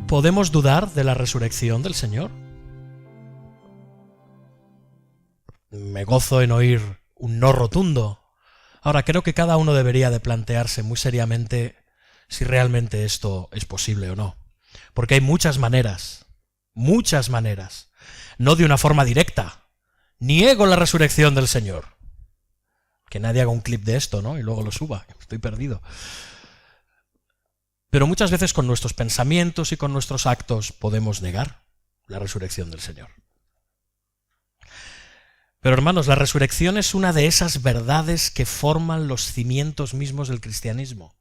¿Podemos dudar de la resurrección del Señor? Me gozo en oír un no rotundo. Ahora, creo que cada uno debería de plantearse muy seriamente si realmente esto es posible o no. Porque hay muchas maneras, no de una forma directa. Niego la resurrección del Señor. Que nadie haga un clip de esto, ¿no? Y luego lo suba, estoy perdido. Pero muchas veces con nuestros pensamientos y con nuestros actos podemos negar la resurrección del Señor. Pero hermanos, la resurrección es una de esas verdades que forman los cimientos mismos del cristianismo.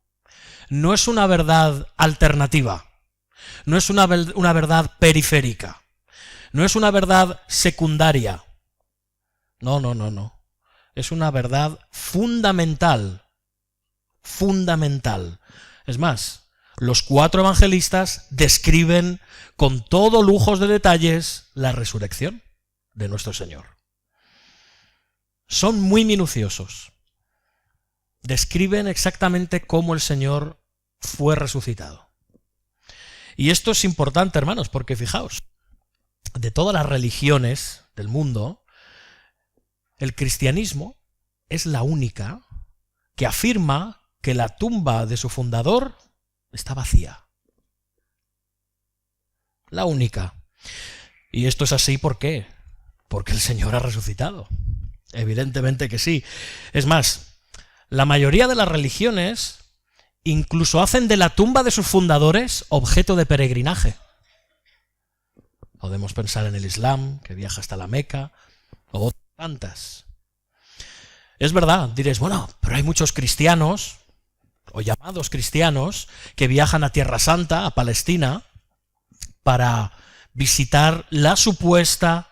No es una verdad alternativa, no es una verdad periférica, no es una verdad secundaria. No. Es una verdad fundamental. Es más, los 4 evangelistas describen con todo lujos de detalles la resurrección de nuestro Señor. Son muy minuciosos. Describen exactamente cómo el Señor fue resucitado. Y esto es importante, hermanos, porque fijaos, de todas las religiones del mundo, el cristianismo es la única que afirma que la tumba de su fundador está vacía. La única. Y esto es así, ¿por qué? Porque el Señor ha resucitado. Evidentemente que sí. Es más, la mayoría de las religiones incluso hacen de la tumba de sus fundadores objeto de peregrinaje. Podemos pensar en el Islam, que viaja hasta la Meca, o otras tantas. Es verdad, diréis, bueno, pero hay muchos cristianos, o llamados cristianos, que viajan a Tierra Santa, a Palestina, para visitar la supuesta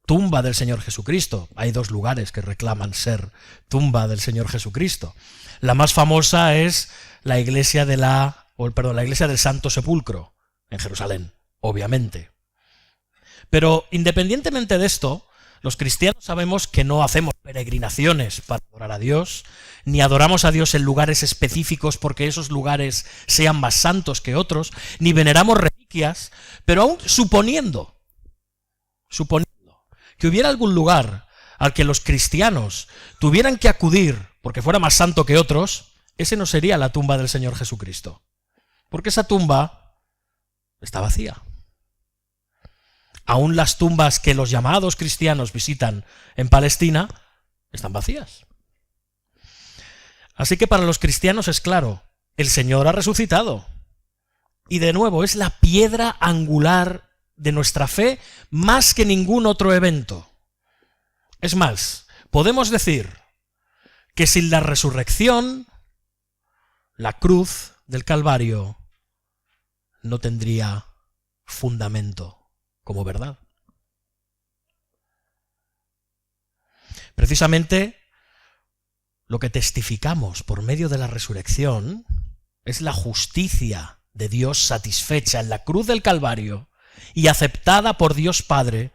tumba del Señor Jesucristo. Hay 2 lugares que reclaman ser tumba del Señor Jesucristo. La más famosa es la iglesia la iglesia del Santo Sepulcro, en Jerusalén, obviamente. Pero independientemente de esto, los cristianos sabemos que no hacemos peregrinaciones para adorar a Dios, ni adoramos a Dios en lugares específicos porque esos lugares sean más santos que otros, ni veneramos reliquias, pero aún suponiendo que hubiera algún lugar al que los cristianos tuvieran que acudir porque fuera más santo que otros, ese no sería la tumba del Señor Jesucristo, porque esa tumba está vacía. Aún las tumbas que los llamados cristianos visitan en Palestina están vacías. Así que para los cristianos es claro, el Señor ha resucitado. Y de nuevo, es la piedra angular de nuestra fe más que ningún otro evento. Es más, podemos decir que sin la resurrección, la cruz del Calvario no tendría fundamento como verdad. Precisamente lo que testificamos por medio de la resurrección es la justicia de Dios satisfecha en la cruz del Calvario y aceptada por Dios Padre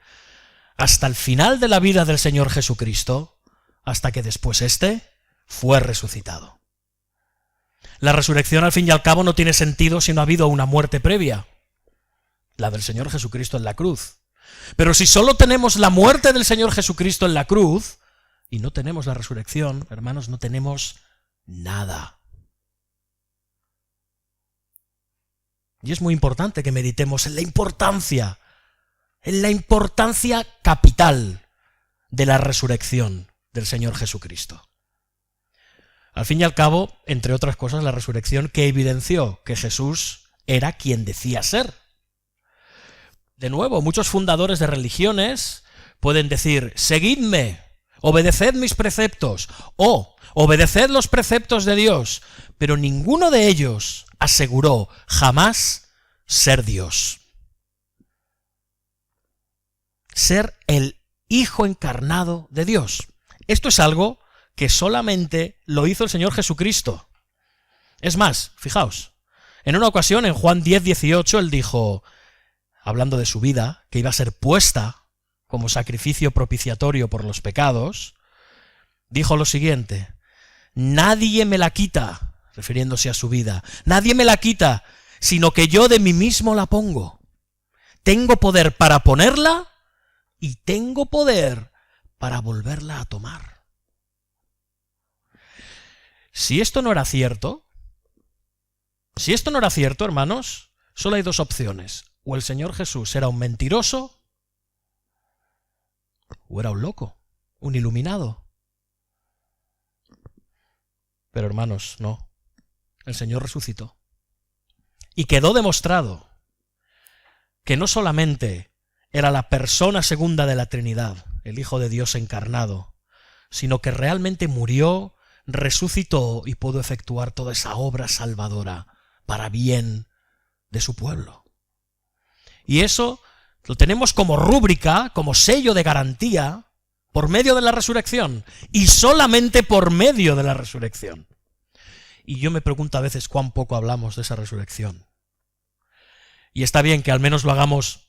hasta el final de la vida del Señor Jesucristo, hasta que después éste fue resucitado. La resurrección, al fin y al cabo, no tiene sentido si no ha habido una muerte previa, la del Señor Jesucristo en la cruz. Pero si solo tenemos la muerte del Señor Jesucristo en la cruz y no tenemos la resurrección, hermanos, no tenemos nada. Y es muy importante que meditemos en la importancia capital de la resurrección del Señor Jesucristo. Al fin y al cabo, entre otras cosas, la resurrección que evidenció que Jesús era quien decía ser. De nuevo, muchos fundadores de religiones pueden decir, seguidme, obedeced mis preceptos, o obedeced los preceptos de Dios, pero ninguno de ellos aseguró jamás ser Dios. Ser el Hijo encarnado de Dios. Esto es algo que solamente lo hizo el Señor Jesucristo. Es más, fijaos, en una ocasión en Juan 10:18 él dijo, hablando de su vida, que iba a ser puesta como sacrificio propiciatorio por los pecados, dijo lo siguiente, nadie me la quita, refiriéndose a su vida, nadie me la quita, sino que yo de mí mismo la pongo. Tengo poder para ponerla y tengo poder para volverla a tomar. Si esto no era cierto, hermanos, solo hay dos opciones. O el Señor Jesús era un mentiroso, o era un loco, un iluminado. Pero hermanos, no. El Señor resucitó. Y quedó demostrado que no solamente era la persona segunda de la Trinidad, el Hijo de Dios encarnado, sino que realmente murió, resucitó y pudo efectuar toda esa obra salvadora para bien de su pueblo. Y eso lo tenemos como rúbrica, como sello de garantía, por medio de la resurrección, y solamente por medio de la resurrección. Y yo me pregunto a veces cuán poco hablamos de esa resurrección. Y está bien que al menos lo hagamos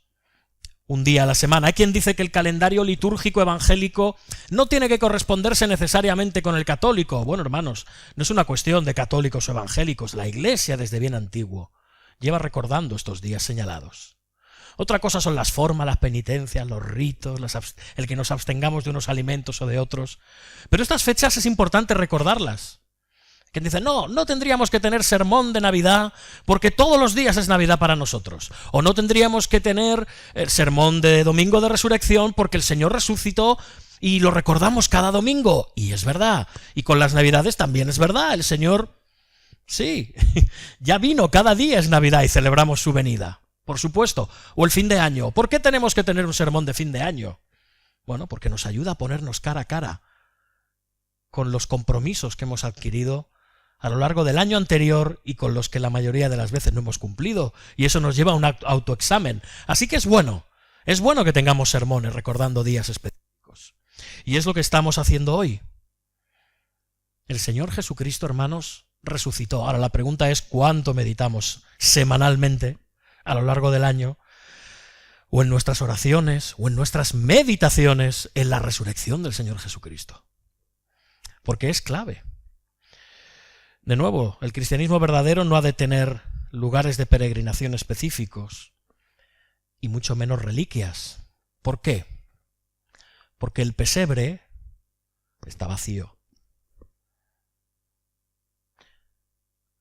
un día a la semana. Hay quien dice que el calendario litúrgico evangélico no tiene que corresponderse necesariamente con el católico. Bueno, hermanos, no es una cuestión de católicos o evangélicos. La Iglesia, desde bien antiguo, lleva recordando estos días señalados. Otra cosa son las formas, las penitencias, los ritos, el que nos abstengamos de unos alimentos o de otros. Pero estas fechas es importante recordarlas. Quien dice, no tendríamos que tener sermón de Navidad porque todos los días es Navidad para nosotros. O no tendríamos que tener el sermón de Domingo de Resurrección porque el Señor resucitó y lo recordamos cada domingo. Y es verdad. Y con las Navidades también es verdad. El Señor, sí, ya vino, cada día es Navidad y celebramos su venida. Por supuesto. O el fin de año. ¿Por qué tenemos que tener un sermón de fin de año? Bueno, porque nos ayuda a ponernos cara a cara con los compromisos que hemos adquirido a lo largo del año anterior y con los que la mayoría de las veces no hemos cumplido. Y eso nos lleva a un autoexamen. Así que es bueno que tengamos sermones recordando días específicos. Y es lo que estamos haciendo hoy. El Señor Jesucristo, hermanos, resucitó. Ahora la pregunta es ¿cuánto meditamos semanalmente a lo largo del año, o en nuestras oraciones, o en nuestras meditaciones, en la resurrección del Señor Jesucristo? Porque es clave. De nuevo, el cristianismo verdadero no ha de tener lugares de peregrinación específicos, y mucho menos reliquias. ¿Por qué? Porque el pesebre está vacío.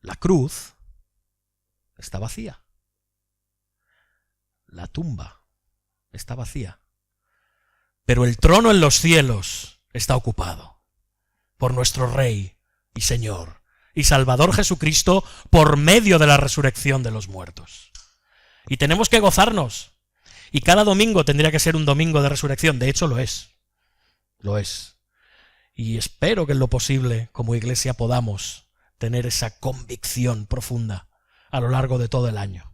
La cruz está vacía. La tumba está vacía. Pero el trono en los cielos está ocupado por nuestro Rey y Señor y Salvador Jesucristo por medio de la resurrección de los muertos. Y tenemos que gozarnos. Y cada domingo tendría que ser un domingo de resurrección. De hecho, lo es. Lo es. Y espero que en lo posible, como iglesia, podamos tener esa convicción profunda a lo largo de todo el año.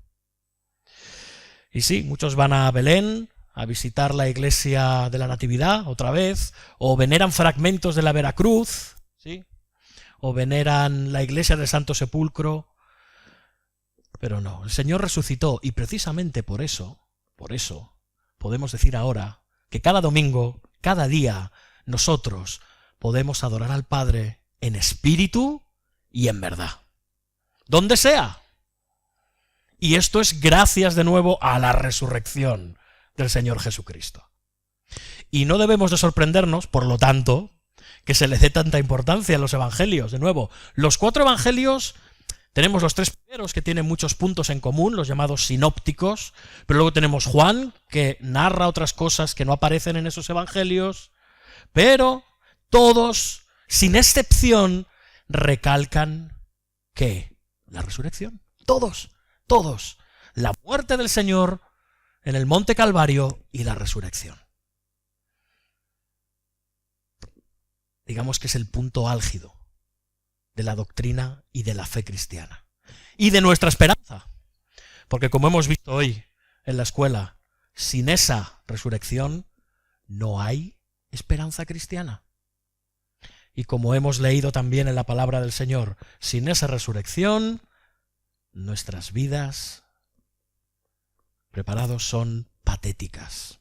Y sí, muchos van a Belén a visitar la iglesia de la Natividad otra vez, o veneran fragmentos de la Veracruz, ¿sí? O veneran la iglesia del Santo Sepulcro. Pero no, el Señor resucitó y precisamente por eso podemos decir ahora que cada domingo, cada día, nosotros podemos adorar al Padre en espíritu y en verdad. Donde sea. Y esto es gracias de nuevo a la resurrección del Señor Jesucristo. Y no debemos de sorprendernos, por lo tanto, que se le dé tanta importancia a los evangelios. De nuevo, los 4 evangelios, tenemos los 3 primeros que tienen muchos puntos en común, los llamados sinópticos, pero luego tenemos Juan, que narra otras cosas que no aparecen en esos evangelios, pero todos, sin excepción, recalcan ¿qué? La resurrección. Todos. La muerte del Señor en el Monte Calvario y la resurrección. Digamos que es el punto álgido de la doctrina y de la fe cristiana. Y de nuestra esperanza. Porque como hemos visto hoy en la escuela, sin esa resurrección no hay esperanza cristiana. Y como hemos leído también en la palabra del Señor, sin esa resurrección nuestras vidas preparados son patéticas,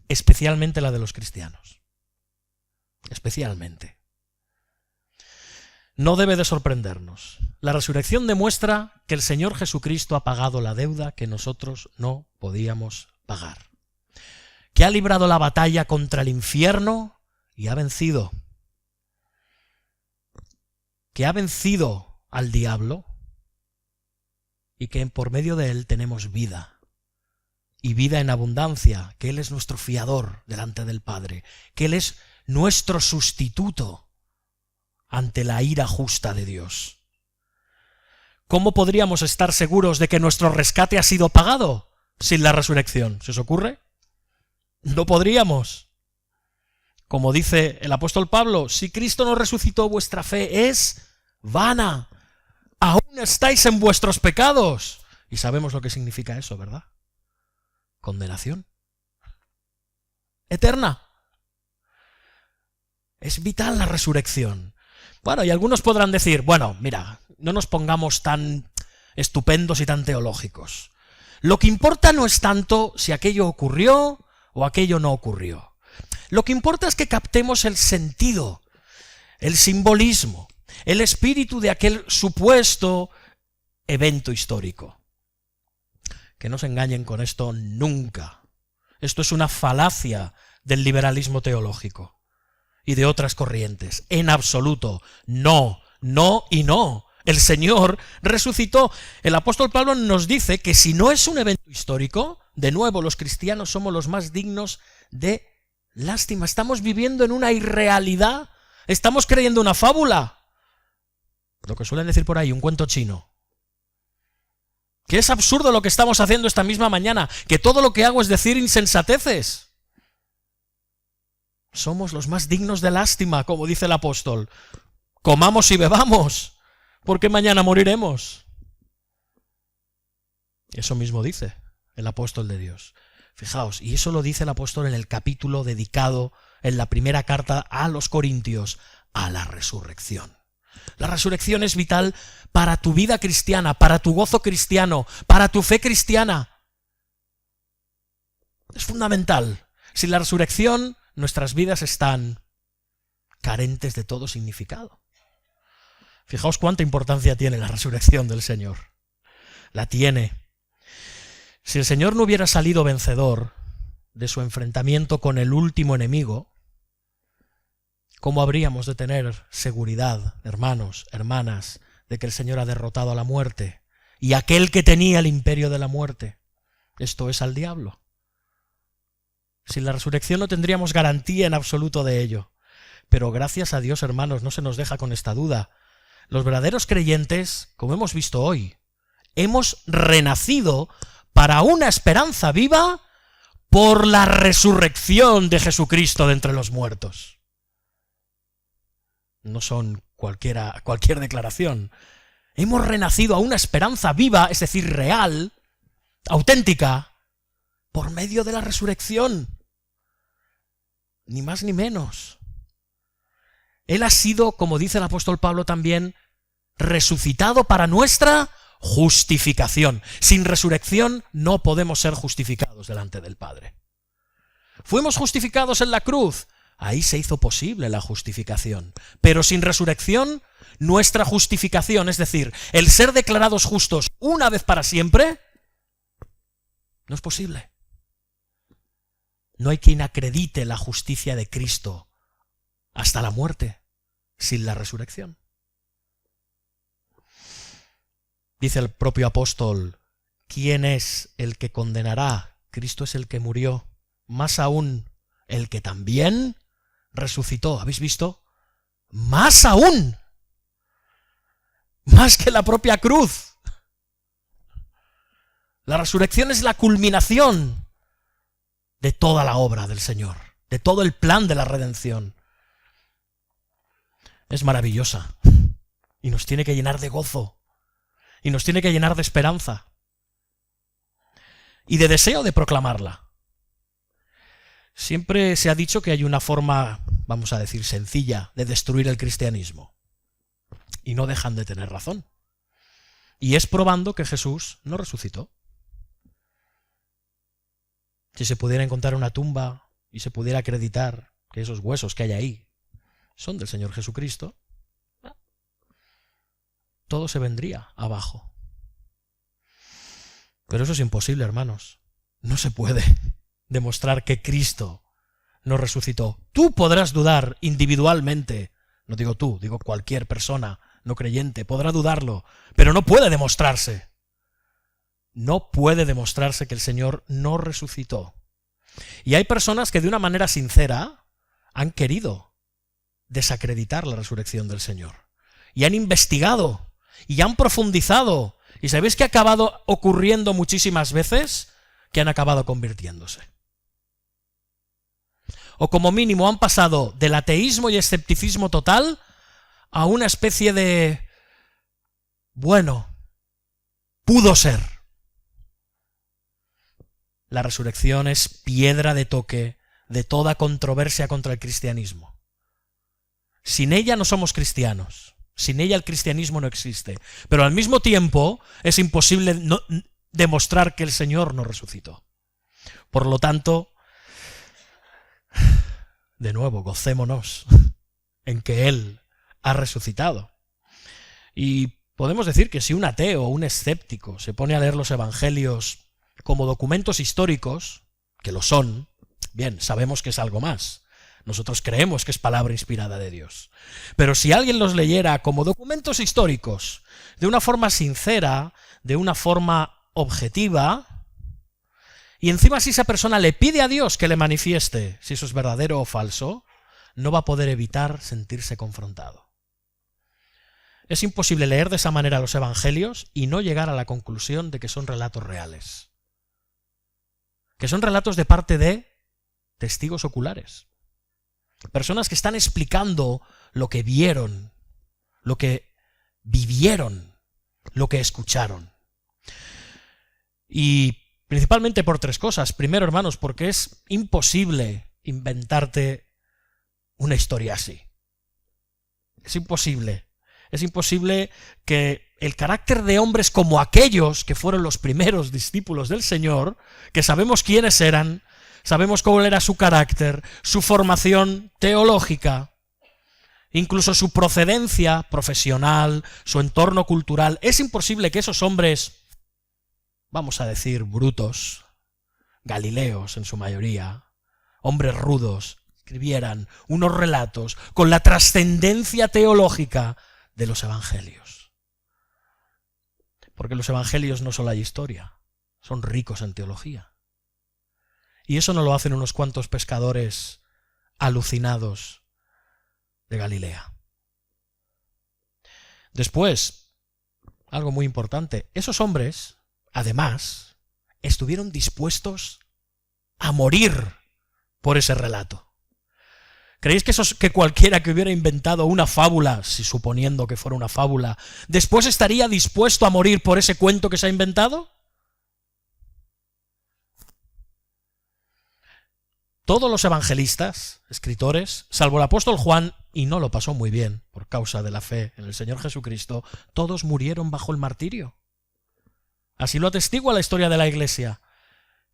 especialmente la de los cristianos, especialmente. no debe de sorprendernos. La resurrección demuestra que el Señor Jesucristo ha pagado la deuda que nosotros no podíamos pagar, que ha librado la batalla contra el infierno y ha vencido, que ha vencido al diablo y que por medio de él tenemos vida, y vida en abundancia, que Él es nuestro fiador delante del Padre, que Él es nuestro sustituto ante la ira justa de Dios. ¿Cómo podríamos estar seguros de que nuestro rescate ha sido pagado sin la resurrección? ¿Se os ocurre? No podríamos. Como dice el apóstol Pablo, si Cristo no resucitó, vuestra fe es vana. Aún estáis en vuestros pecados. Y sabemos lo que significa eso, ¿verdad? Condenación eterna. Es vital la resurrección. Bueno, y algunos podrán decir, bueno, mira, no nos pongamos tan estupendos y tan teológicos. Lo que importa no es tanto si aquello ocurrió o aquello no ocurrió. Lo que importa es que captemos el sentido, el simbolismo, el espíritu de aquel supuesto evento histórico. Que no se engañen con esto nunca. Esto es una falacia del liberalismo teológico y de otras corrientes. En absoluto. No, no y no. El Señor resucitó. El apóstol Pablo nos dice que si no es un evento histórico, de nuevo los cristianos somos los más dignos de lástima. Estamos viviendo en una irrealidad. Estamos creyendo una fábula. Lo que suelen decir por ahí, un cuento chino. Que es absurdo lo que estamos haciendo esta misma mañana, que todo lo que hago es decir insensateces. Somos los más dignos de lástima, como dice el apóstol. Comamos y bebamos, porque mañana moriremos. Eso mismo dice el apóstol de Dios. Fijaos, y eso lo dice el apóstol en el capítulo dedicado en la primera carta a los Corintios, a la resurrección. La resurrección es vital para tu vida cristiana, para tu gozo cristiano, para tu fe cristiana. Es fundamental. Sin la resurrección, nuestras vidas están carentes de todo significado. Fijaos cuánta importancia tiene la resurrección del Señor. La tiene. Si el Señor no hubiera salido vencedor de su enfrentamiento con el último enemigo, ¿cómo habríamos de tener seguridad, hermanos, hermanas, de que el Señor ha derrotado a la muerte y aquel que tenía el imperio de la muerte? Esto es al diablo. Sin la resurrección no tendríamos garantía en absoluto de ello. Pero gracias a Dios, hermanos, no se nos deja con esta duda. Los verdaderos creyentes, como hemos visto hoy, hemos renacido para una esperanza viva por la resurrección de Jesucristo de entre los muertos. No son cualquier declaración. Hemos renacido a una esperanza viva, es decir, real, auténtica, por medio de la resurrección. Ni más ni menos. Él ha sido, como dice el apóstol Pablo también, resucitado para nuestra justificación. Sin resurrección no podemos ser justificados delante del Padre. Fuimos justificados en la cruz. Ahí se hizo posible la justificación. Pero sin resurrección, nuestra justificación, es decir, el ser declarados justos una vez para siempre, no es posible. No hay quien acredite la justicia de Cristo hasta la muerte sin la resurrección. Dice el propio apóstol, ¿quién es el que condenará? Cristo es el que murió, más aún el que también resucitó. ¿Habéis visto? Más aún. Más que la propia cruz. La resurrección es la culminación de toda la obra del Señor, de todo el plan de la redención. Es maravillosa y nos tiene que llenar de gozo y nos tiene que llenar de esperanza y de deseo de proclamarla. Siempre se ha dicho que hay una forma, vamos a decir, sencilla de destruir el cristianismo. Y no dejan de tener razón. Y es probando que Jesús no resucitó. Si se pudiera encontrar una tumba y se pudiera acreditar que esos huesos que hay ahí son del Señor Jesucristo, todo se vendría abajo. Pero eso es imposible, hermanos. No se puede demostrar que Cristo no resucitó. Tú podrás dudar individualmente, no digo tú, digo cualquier persona no creyente, podrá dudarlo, pero no puede demostrarse. No puede demostrarse que el Señor no resucitó. Y hay personas que de una manera sincera han querido desacreditar la resurrección del Señor. Y han investigado, y han profundizado. ¿Y sabéis qué ha acabado ocurriendo muchísimas veces? Que han acabado convirtiéndose. O como mínimo han pasado del ateísmo y escepticismo total a una especie de, bueno, pudo ser. La resurrección es piedra de toque de toda controversia contra el cristianismo. Sin ella no somos cristianos. Sin ella el cristianismo no existe. Pero al mismo tiempo es imposible demostrar que el Señor no resucitó. Por lo tanto, de nuevo, gocémonos en que Él ha resucitado. Y podemos decir que si un ateo o un escéptico se pone a leer los evangelios como documentos históricos, que lo son, bien, sabemos que es algo más. Nosotros creemos que es palabra inspirada de Dios. Pero si alguien los leyera como documentos históricos, de una forma sincera, de una forma objetiva, y encima si esa persona le pide a Dios que le manifieste si eso es verdadero o falso, no va a poder evitar sentirse confrontado. Es imposible leer de esa manera los evangelios y no llegar a la conclusión de que son relatos reales. Que son relatos de parte de testigos oculares. Personas que están explicando lo que vieron, lo que vivieron, lo que escucharon. Y principalmente por tres cosas. Primero, hermanos, porque es imposible inventarte una historia así. Es imposible. Es imposible que el carácter de hombres como aquellos que fueron los primeros discípulos del Señor, que sabemos quiénes eran, sabemos cuál era su carácter, su formación teológica, incluso su procedencia profesional, su entorno cultural, es imposible que esos hombres, vamos a decir, brutos, galileos en su mayoría, hombres rudos, escribieran unos relatos con la trascendencia teológica de los evangelios. Porque los evangelios no solo hay historia, son ricos en teología. Y eso no lo hacen unos cuantos pescadores alucinados de Galilea. Después, algo muy importante, esos hombres, además, estuvieron dispuestos a morir por ese relato. ¿Creéis que cualquiera que hubiera inventado una fábula, si suponiendo que fuera una fábula, después estaría dispuesto a morir por ese cuento que se ha inventado? Todos los evangelistas, escritores, salvo el apóstol Juan, y no lo pasó muy bien por causa de la fe en el Señor Jesucristo, todos murieron bajo el martirio. Así lo atestigua la historia de la Iglesia.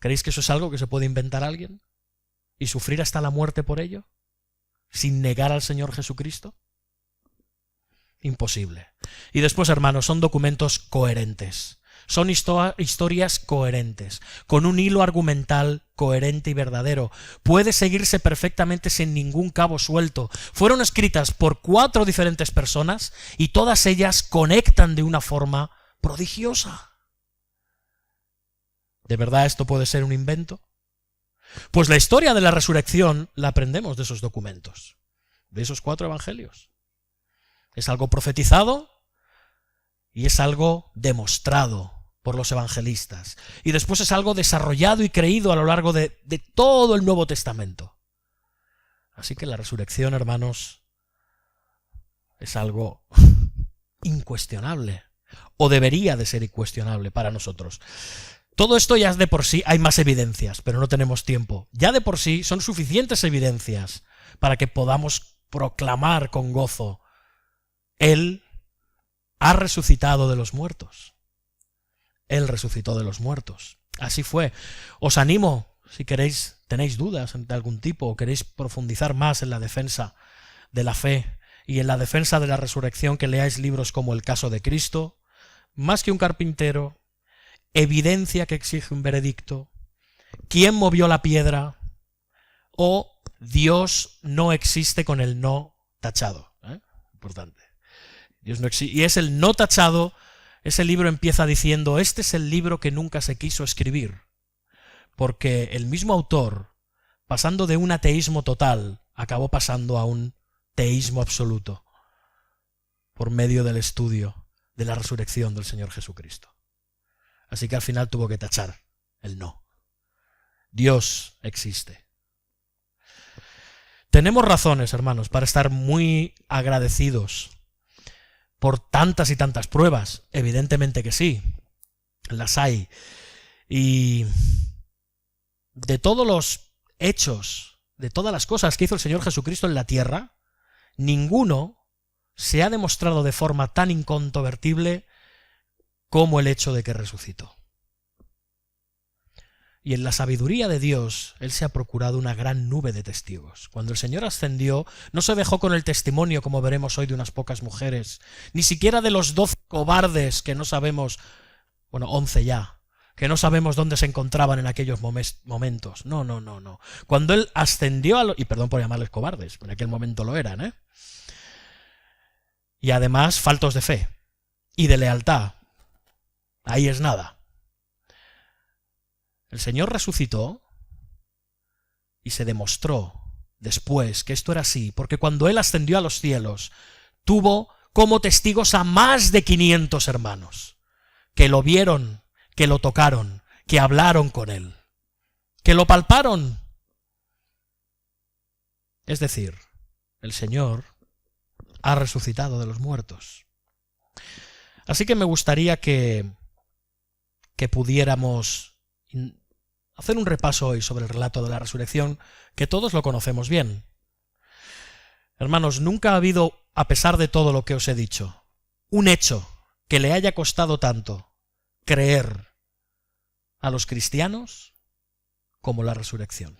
¿Creéis que eso es algo que se puede inventar alguien? ¿Y sufrir hasta la muerte por ello? ¿Sin negar al Señor Jesucristo? Imposible. Y después, hermanos, son documentos coherentes. Son historias coherentes, con un hilo argumental coherente y verdadero. Puede seguirse perfectamente sin ningún cabo suelto. Fueron escritas por 4 diferentes personas y todas ellas conectan de una forma prodigiosa. ¿De verdad esto puede ser un invento? Pues la historia de la resurrección la aprendemos de esos documentos, de esos 4 evangelios. Es algo profetizado y es algo demostrado por los evangelistas. Y después es algo desarrollado y creído a lo largo de todo el Nuevo Testamento. Así que la resurrección, hermanos, es algo incuestionable, o debería de ser incuestionable para nosotros. Todo esto ya es de por sí, hay más evidencias, pero no tenemos tiempo. Ya de por sí son suficientes evidencias para que podamos proclamar con gozo: Él ha resucitado de los muertos. Él resucitó de los muertos. Así fue. Os animo, si queréis, tenéis dudas de algún tipo o queréis profundizar más en la defensa de la fe y en la defensa de la resurrección que leáis libros como El caso de Cristo, Más que un carpintero, Evidencia que exige un veredicto, ¿Quién movió la piedra? O Dios no existe con el no tachado. Importante. Dios no existe. Y es el no tachado. Ese libro empieza diciendo, este es el libro que nunca se quiso escribir, porque el mismo autor, pasando de un ateísmo total, acabó pasando a un teísmo absoluto, por medio del estudio de la resurrección del Señor Jesucristo. Así que al final tuvo que tachar el no. Dios existe. Tenemos razones, hermanos, para estar muy agradecidos por tantas y tantas pruebas. Evidentemente que sí, las hay. Y de todos los hechos, de todas las cosas que hizo el Señor Jesucristo en la tierra, ninguno se ha demostrado de forma tan incontrovertible como el hecho de que resucitó. Y en la sabiduría de Dios, Él se ha procurado una gran nube de testigos. Cuando el Señor ascendió, no se dejó con el testimonio, como veremos hoy, de unas pocas mujeres, ni siquiera de los 12 cobardes que no sabemos, 11 ya, que no sabemos dónde se encontraban en aquellos momentos. No. Cuando Él ascendió y perdón por llamarles cobardes, en aquel momento lo eran, y además faltos de fe y de lealtad. Ahí es nada. El Señor resucitó y se demostró después que esto era así, porque cuando Él ascendió a los cielos, tuvo como testigos a más de 500 hermanos, que lo vieron, que lo tocaron, que hablaron con Él, que lo palparon. Es decir, el Señor ha resucitado de los muertos. Así que me gustaría que pudiéramos hacer un repaso hoy sobre el relato de la resurrección, que todos lo conocemos bien. Hermanos, nunca ha habido, a pesar de todo lo que os he dicho, un hecho que le haya costado tanto creer a los cristianos como la resurrección.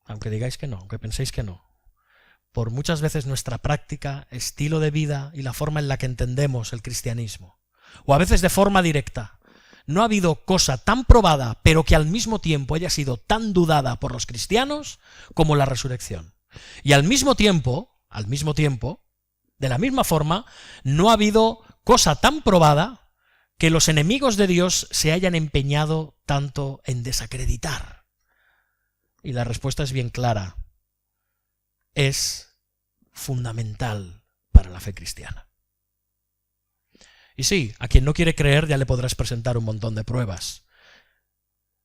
Aunque digáis que no, aunque penséis que no. Por muchas veces nuestra práctica, estilo de vida y la forma en la que entendemos el cristianismo, o a veces de forma directa, no ha habido cosa tan probada, pero que al mismo tiempo haya sido tan dudada por los cristianos como la resurrección. Y al mismo tiempo, de la misma forma, no ha habido cosa tan probada que los enemigos de Dios se hayan empeñado tanto en desacreditar. Y la respuesta es bien clara. Es fundamental para la fe cristiana. Y sí, a quien no quiere creer ya le podrás presentar un montón de pruebas,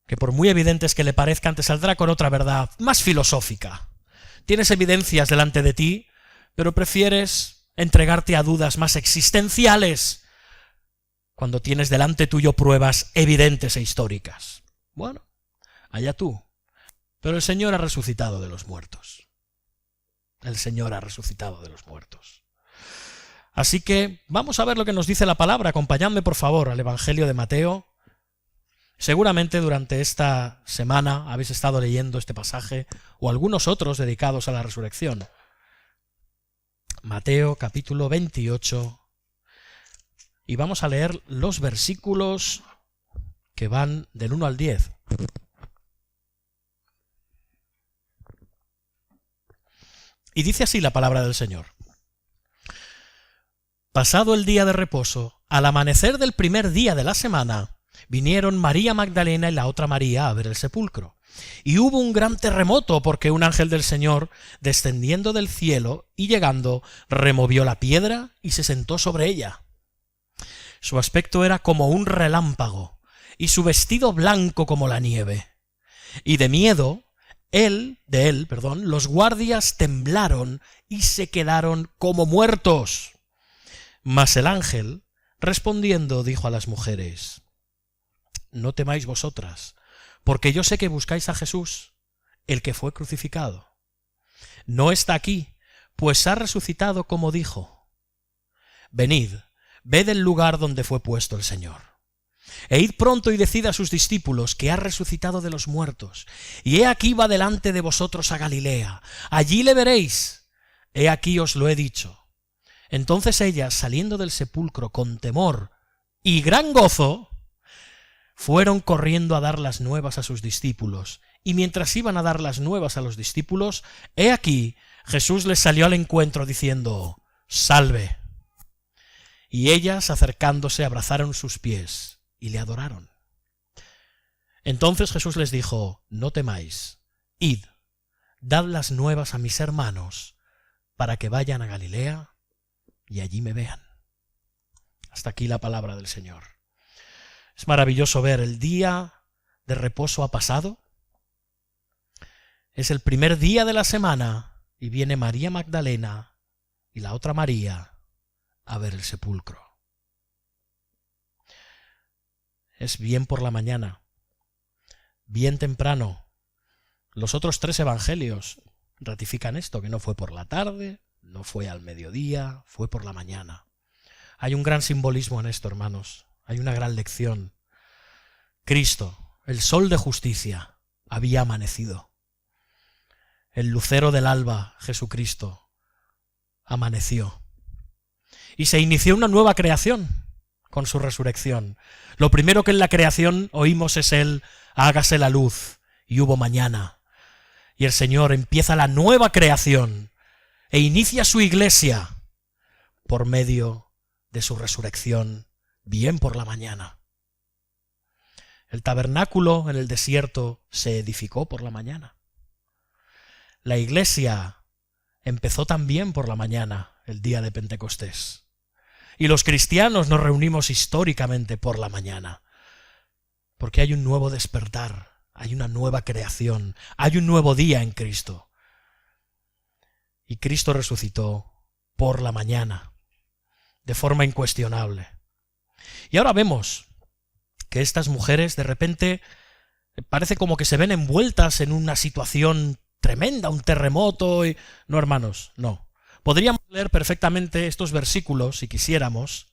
que por muy evidentes que le parezcan, te saldrá con otra verdad más filosófica. Tienes evidencias delante de ti, pero prefieres entregarte a dudas más existenciales cuando tienes delante tuyo pruebas evidentes e históricas. Bueno, allá tú. Pero el Señor ha resucitado de los muertos. El Señor ha resucitado de los muertos. Así que vamos a ver lo que nos dice la palabra. Acompañadme, por favor, al Evangelio de Mateo. Seguramente durante esta semana habéis estado leyendo este pasaje o algunos otros dedicados a la resurrección. Mateo capítulo 28. Y vamos a leer los versículos que van del 1 al 10. Y dice así la palabra del Señor. Pasado el día de reposo, al amanecer del primer día de la semana, vinieron María Magdalena y la otra María a ver el sepulcro. Y hubo un gran terremoto porque un ángel del Señor, descendiendo del cielo y llegando, removió la piedra y se sentó sobre ella. Su aspecto era como un relámpago y su vestido blanco como la nieve. Y de miedo, los guardias temblaron y se quedaron como muertos. Mas el ángel, respondiendo, dijo a las mujeres: No temáis vosotras, porque yo sé que buscáis a Jesús, el que fue crucificado. No está aquí, pues ha resucitado como dijo. Venid, ved el lugar donde fue puesto el Señor. E id pronto y decid a sus discípulos que ha resucitado de los muertos. Y he aquí va delante de vosotros a Galilea. Allí le veréis. He aquí os lo he dicho. Entonces ellas, saliendo del sepulcro con temor y gran gozo, fueron corriendo a dar las nuevas a sus discípulos. Y mientras iban a dar las nuevas a los discípulos, he aquí, Jesús les salió al encuentro diciendo: «Salve». Y ellas, acercándose, abrazaron sus pies y le adoraron. Entonces Jesús les dijo: «No temáis, id, dad las nuevas a mis hermanos, para que vayan a Galilea y allí me vean». Hasta aquí la palabra del Señor. Es maravilloso ver, el día de reposo ha pasado. Es el primer día de la semana y viene María Magdalena y la otra María a ver el sepulcro. Es bien por la mañana, bien temprano. Los otros 3 evangelios ratifican esto, que no fue por la tarde, no fue al mediodía, fue por la mañana. Hay un gran simbolismo en esto, hermanos. Hay una gran lección. Cristo, el sol de justicia, había amanecido. El lucero del alba, Jesucristo, amaneció. Y se inició una nueva creación con su resurrección. Lo primero que en la creación oímos es el «hágase la luz», y hubo mañana. Y el Señor empieza la nueva creación e inicia su iglesia por medio de su resurrección, bien por la mañana. El tabernáculo en el desierto se edificó por la mañana. La iglesia empezó también por la mañana, el día de Pentecostés. Y los cristianos nos reunimos históricamente por la mañana, porque hay un nuevo despertar, hay una nueva creación, hay un nuevo día en Cristo. Y Cristo resucitó por la mañana, de forma incuestionable. Y ahora vemos que estas mujeres de repente parece como que se ven envueltas en una situación tremenda, un terremoto. No, hermanos, no. Podríamos leer perfectamente estos versículos, si quisiéramos,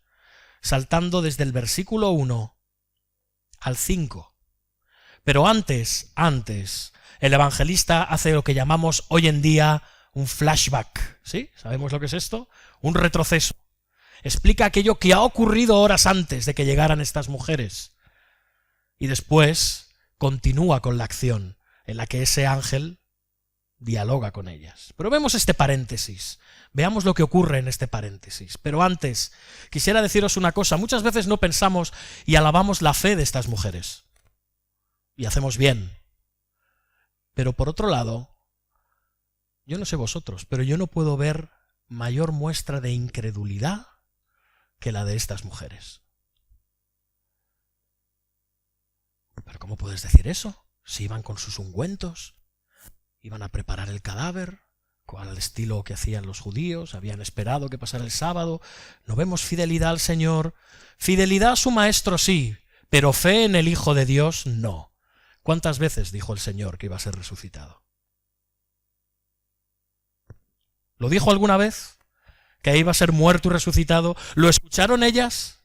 saltando desde el versículo 1 al 5. Pero antes, el evangelista hace lo que llamamos hoy en día un flashback. ¿Sí? ¿Sabemos lo que es esto? Un retroceso. Explica aquello que ha ocurrido horas antes de que llegaran estas mujeres. Y después continúa con la acción en la que ese ángel dialoga con ellas. Pero vemos este paréntesis. Veamos lo que ocurre en este paréntesis. Pero antes, quisiera deciros una cosa. Muchas veces no pensamos y alabamos la fe de estas mujeres. Y hacemos bien. Pero por otro lado, yo no sé vosotros, pero yo no puedo ver mayor muestra de incredulidad que la de estas mujeres. ¿Pero cómo puedes decir eso? Si iban con sus ungüentos, iban a preparar el cadáver, al estilo que hacían los judíos, habían esperado que pasara el sábado. No vemos fidelidad al Señor. Fidelidad a su Maestro sí, pero fe en el Hijo de Dios no. ¿Cuántas veces dijo el Señor que iba a ser resucitado? ¿Lo dijo alguna vez? ¿Que iba a ser muerto y resucitado? ¿Lo escucharon ellas?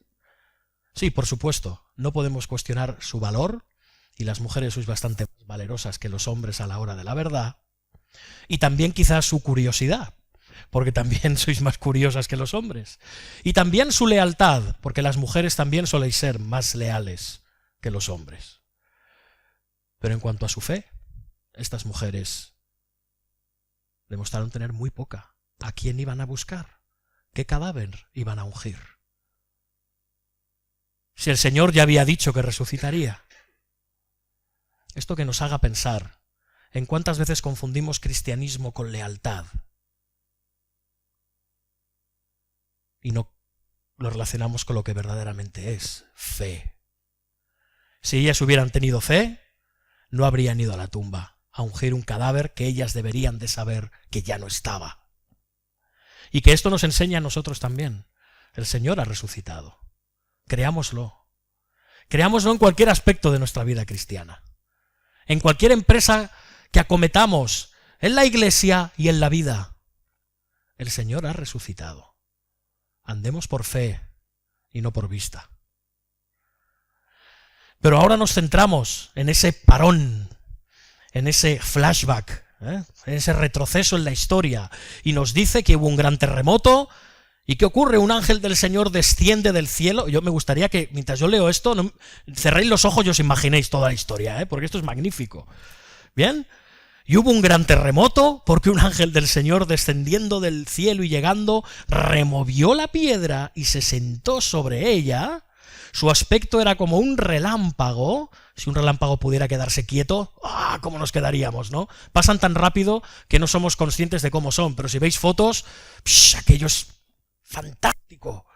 Sí, por supuesto. No podemos cuestionar su valor, y las mujeres sois bastante más valerosas que los hombres a la hora de la verdad. Y también quizás su curiosidad, porque también sois más curiosas que los hombres. Y también su lealtad, porque las mujeres también soléis ser más leales que los hombres. Pero en cuanto a su fe, estas mujeres demostraron tener muy poca. ¿A quién iban a buscar? ¿Qué cadáver iban a ungir? Si el Señor ya había dicho que resucitaría. Esto que nos haga pensar en cuántas veces confundimos cristianismo con lealtad y no lo relacionamos con lo que verdaderamente es fe. Si ellas hubieran tenido fe, no habrían ido a la tumba a ungir un cadáver que ellas deberían de saber que ya no estaba. Y que esto nos enseña a nosotros también. El Señor ha resucitado. Creámoslo. Creámoslo en cualquier aspecto de nuestra vida cristiana. En cualquier empresa que acometamos, en la iglesia y en la vida. El Señor ha resucitado. Andemos por fe y no por vista. Pero ahora nos centramos en ese parón, en ese flashback, en ese retroceso en la historia, y nos dice que hubo un gran terremoto. ¿Y qué ocurre? Un ángel del Señor desciende del cielo. Yo me gustaría que, mientras yo leo esto, cerréis los ojos y os imaginéis toda la historia, porque esto es magnífico. ¿Bien? Y hubo un gran terremoto porque un ángel del Señor descendiendo del cielo y llegando removió la piedra y se sentó sobre ella. Su aspecto era como un relámpago. Si un relámpago pudiera quedarse quieto, ¡ah! ¿Cómo nos quedaríamos, no? Pasan tan rápido que no somos conscientes de cómo son, pero si veis fotos, aquello es fantástico.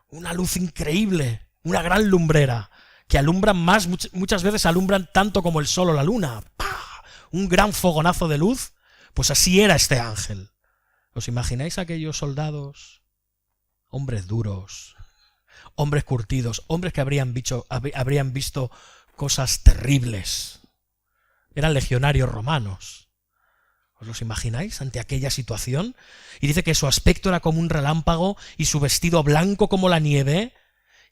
Una luz increíble, una gran lumbrera, que alumbran más, muchas veces alumbran tanto como el sol o la luna. ¡Pah! Un gran fogonazo de luz. Pues así era este ángel. ¿Os imagináis aquellos soldados? Hombres duros, hombres curtidos, hombres que habrían visto cosas terribles. Eran legionarios romanos. ¿Os los imagináis ante aquella situación? Y dice que su aspecto era como un relámpago y su vestido blanco como la nieve,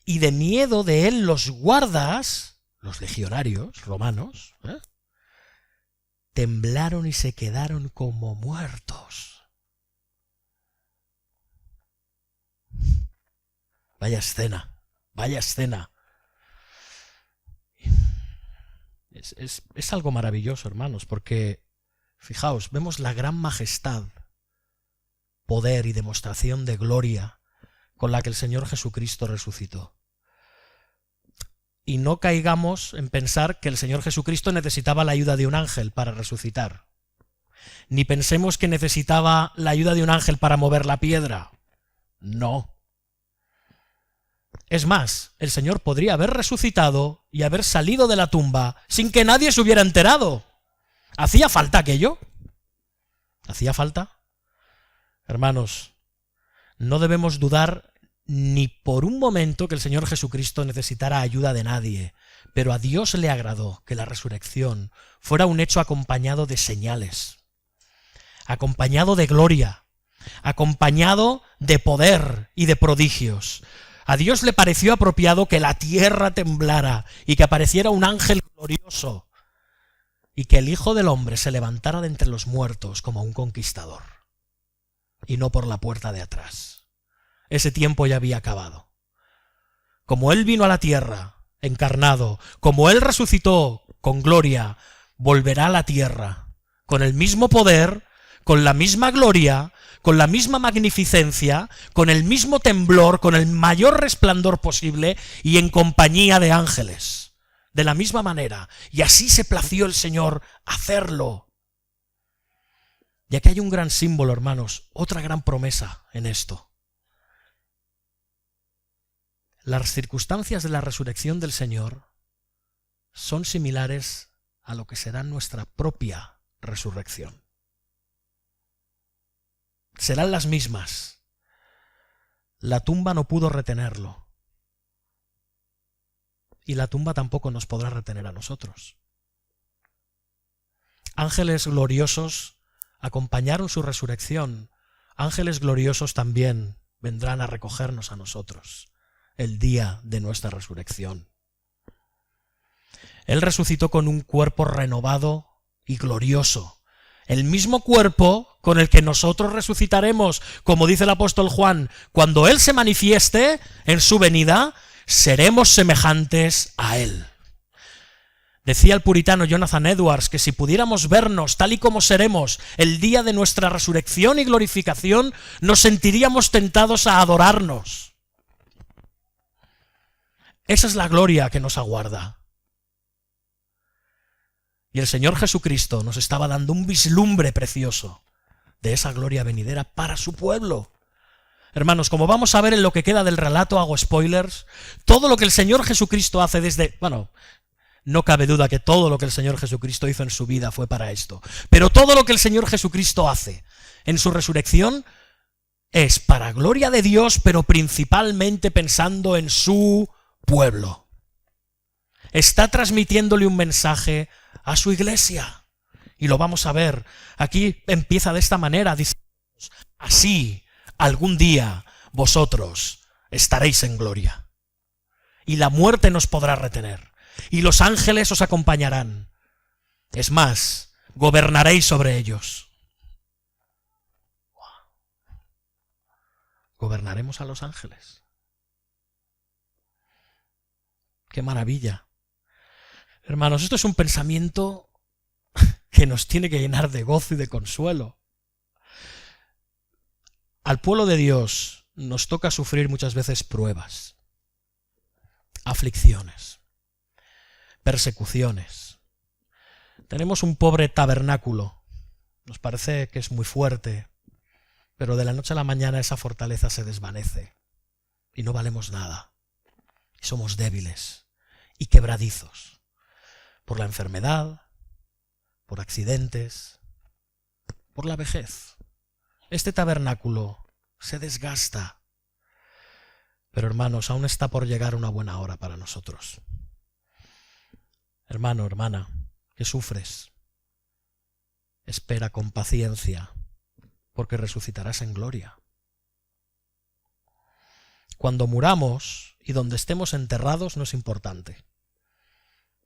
y de miedo de él los guardas, los legionarios romanos, temblaron y se quedaron como muertos. Vaya escena, vaya escena. Es algo maravilloso, hermanos, porque, fijaos, vemos la gran majestad, poder y demostración de gloria con la que el Señor Jesucristo resucitó. Y no caigamos en pensar que el Señor Jesucristo necesitaba la ayuda de un ángel para resucitar. Ni pensemos que necesitaba la ayuda de un ángel para mover la piedra. No. Es más, el Señor podría haber resucitado y haber salido de la tumba sin que nadie se hubiera enterado. ¿Hacía falta aquello? ¿Hacía falta? Hermanos, no debemos dudar ni por un momento que el Señor Jesucristo necesitara ayuda de nadie, pero a Dios le agradó que la resurrección fuera un hecho acompañado de señales, acompañado de gloria, acompañado de poder y de prodigios. A Dios le pareció apropiado que la tierra temblara y que apareciera un ángel glorioso y que el Hijo del Hombre se levantara de entre los muertos como un conquistador y no por la puerta de atrás. Ese tiempo ya había acabado. Como Él vino a la tierra, encarnado, como Él resucitó con gloria, volverá a la tierra con el mismo poder, con la misma gloria, con la misma magnificencia, con el mismo temblor, con el mayor resplandor posible y en compañía de ángeles. De la misma manera. Y así se plació el Señor hacerlo. Y aquí hay un gran símbolo, hermanos, otra gran promesa en esto. Las circunstancias de la resurrección del Señor son similares a lo que será nuestra propia resurrección. Serán las mismas. La tumba no pudo retenerlo. Y la tumba tampoco nos podrá retener a nosotros. Ángeles gloriosos acompañaron su resurrección. Ángeles gloriosos también vendrán a recogernos a nosotros el día de nuestra resurrección. Él resucitó con un cuerpo renovado y glorioso. El mismo cuerpo con el que nosotros resucitaremos, como dice el apóstol Juan, cuando Él se manifieste en su venida, seremos semejantes a Él. Decía el puritano Jonathan Edwards que si pudiéramos vernos tal y como seremos el día de nuestra resurrección y glorificación, nos sentiríamos tentados a adorarnos. Esa es la gloria que nos aguarda. Y el Señor Jesucristo nos estaba dando un vislumbre precioso de esa gloria venidera para su pueblo. Hermanos, como vamos a ver en lo que queda del relato, hago spoilers, todo lo que el Señor Jesucristo hace no cabe duda que todo lo que el Señor Jesucristo hizo en su vida fue para esto. Pero todo lo que el Señor Jesucristo hace en su resurrección es para gloria de Dios, pero principalmente pensando en su pueblo. Está transmitiéndole un mensaje a su iglesia. Y lo vamos a ver. Aquí empieza de esta manera, dice: así algún día vosotros estaréis en gloria. Y la muerte nos podrá retener. y los ángeles os acompañarán. Es más, gobernaréis sobre ellos. ¿Gobernaremos a los ángeles? ¡Qué maravilla! Hermanos, esto es un pensamiento que nos tiene que llenar de gozo y de consuelo. Al pueblo de Dios nos toca sufrir muchas veces pruebas, aflicciones, persecuciones. Tenemos un pobre tabernáculo, nos parece que es muy fuerte, pero de la noche a la mañana esa fortaleza se desvanece y no valemos nada. Y somos débiles y quebradizos por la enfermedad, por accidentes, por la vejez. Este tabernáculo se desgasta. Pero hermanos, aún está por llegar una buena hora para nosotros. Hermano, hermana, que sufres, espera con paciencia, porque resucitarás en gloria. Cuando muramos y donde estemos enterrados no es importante.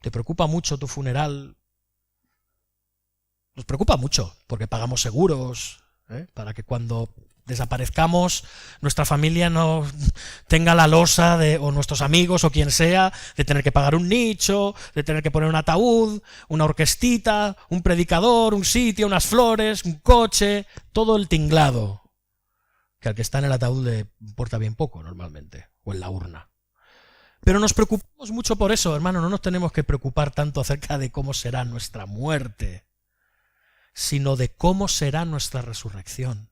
¿Te preocupa mucho tu funeral? Nos preocupa mucho, porque pagamos seguros, para que cuando desaparezcamos nuestra familia no tenga la losa o nuestros amigos o quien sea, de tener que pagar un nicho, de tener que poner un ataúd, una orquestita, un predicador, un sitio, unas flores, un coche, todo el tinglado, que al que está en el ataúd le importa bien poco normalmente, o en la urna. Pero nos preocupamos mucho por eso, hermano, no nos tenemos que preocupar tanto acerca de cómo será nuestra muerte, sino de cómo será nuestra resurrección.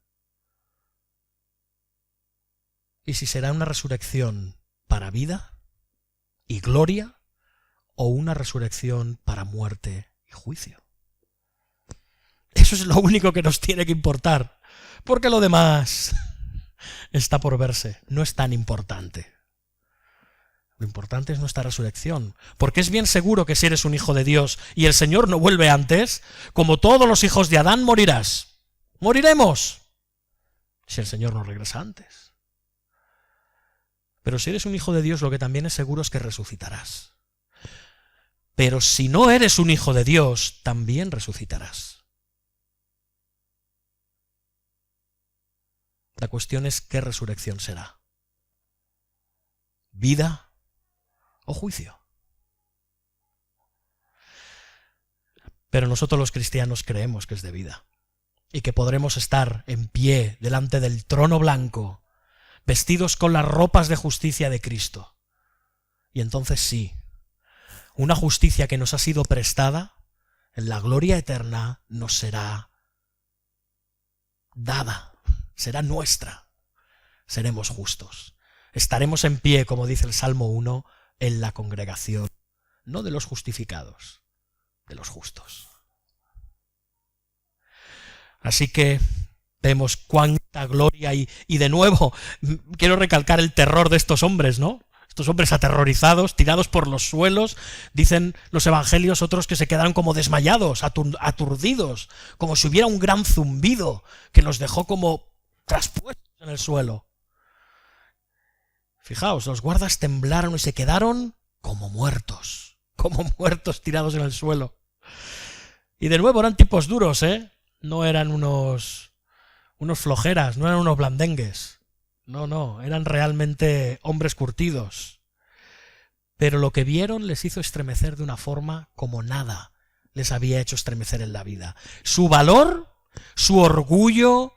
Y si será una resurrección para vida y gloria, o una resurrección para muerte y juicio. Eso es lo único que nos tiene que importar, porque lo demás está por verse, no es tan importante. Lo importante es nuestra resurrección, porque es bien seguro que si eres un hijo de Dios y el Señor no vuelve antes, como todos los hijos de Adán morirás. Moriremos si el Señor no regresa antes. Pero si eres un hijo de Dios, lo que también es seguro es que resucitarás. Pero si no eres un hijo de Dios, también resucitarás. La cuestión es qué resurrección será. ¿Vida o juicio? Pero nosotros los cristianos creemos que es de vida y que podremos estar en pie delante del trono blanco, vestidos con las ropas de justicia de Cristo. Y entonces sí, una justicia que nos ha sido prestada en la gloria eterna nos será dada, será nuestra. Seremos justos. Estaremos en pie, como dice el Salmo 1, en la congregación, no de los justificados, de los justos. Así que vemos cuánta gloria y de nuevo quiero recalcar el terror de estos hombres, ¿no? Estos hombres aterrorizados, tirados por los suelos, dicen los evangelios otros que se quedaron como desmayados, aturdidos, como si hubiera un gran zumbido que los dejó como traspuestos en el suelo. Fijaos, los guardas temblaron y se quedaron como muertos tirados en el suelo. Y de nuevo eran tipos duros, no eran unos flojeras, no eran unos blandengues. No, eran realmente hombres curtidos. Pero lo que vieron les hizo estremecer de una forma como nada les había hecho estremecer en la vida. Su valor, su orgullo,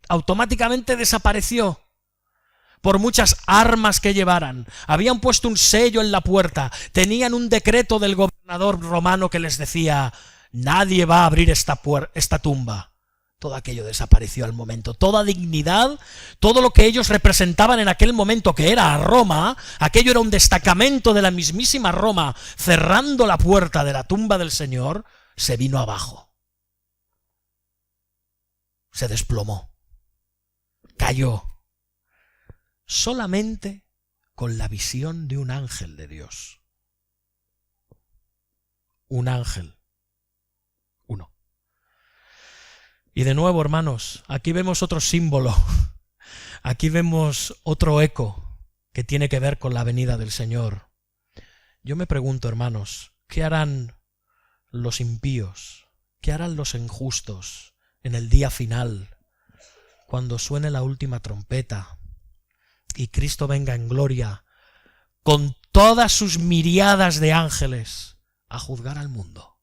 automáticamente desapareció. Por muchas armas que llevaran, habían puesto un sello en la puerta, tenían un decreto del gobernador romano que les decía: nadie va a abrir esta tumba. Todo aquello desapareció al momento, toda dignidad, todo lo que ellos representaban en aquel momento, que era a Roma, aquello era un destacamento de la mismísima Roma, cerrando la puerta de la tumba del Señor, se vino abajo. Se desplomó, cayó, solamente con la visión de un ángel de Dios. Un ángel. Uno. Y de nuevo, hermanos, aquí vemos otro símbolo, aquí vemos otro eco que tiene que ver con la venida del Señor. Yo me pregunto, hermanos, ¿qué harán los impíos? ¿Qué harán los injustos en el día final, cuando suene la última trompeta y Cristo venga en gloria con todas sus miriadas de ángeles a juzgar al mundo?